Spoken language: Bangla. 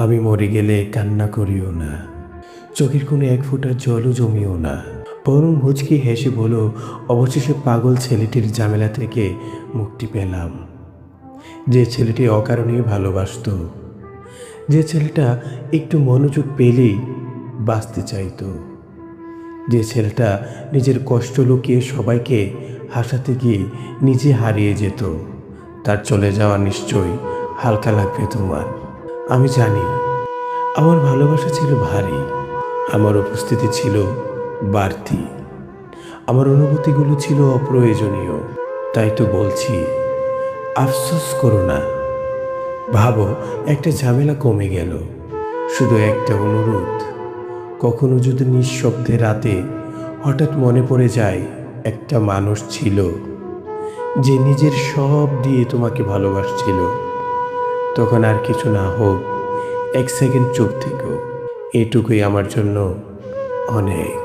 আমি মরে গেলে কান্না করিও না, চোখের কোনো এক ফোঁটা জলও জমিও না। বরং মুচকি হেসে বলো, অবশেষে পাগল ছেলেটির ঝামেলা থেকে মুক্তি পেলাম। যে ছেলেটি অকারণেই ভালোবাসতো, যে ছেলেটা একটু মনোযোগ পেলেই বাঁচতে চাইতো, যে ছেলেটা নিজের কষ্ট লুকিয়ে সবাইকে হাসাতে গিয়ে নিজে হারিয়ে যেত, তার চলে যাওয়া নিশ্চয়ই হালকা লাগবে তোমার। আমি জানি আমার ভালোবাসা ছিল ভারী, আমার উপস্থিতি ছিল বাড়তি, আমার অনুভূতিগুলো ছিল অপ্রয়োজনীয়। তাই তো বলছি, আফসোস করো না। ভাবো, একটা ঝামেলা কমে গেল। শুধু একটা অনুরোধ, কখনো যদি নিঃশব্দে রাতে হঠাৎ মনে পড়ে যায় একটা মানুষ ছিল যে নিজের সব দিয়ে তোমাকে ভালোবাসছিল, তখন আর কিছু না হোক, 1 সেকেন্ড চুপ থেকো। এটুকুই আমার জন্য অনেক।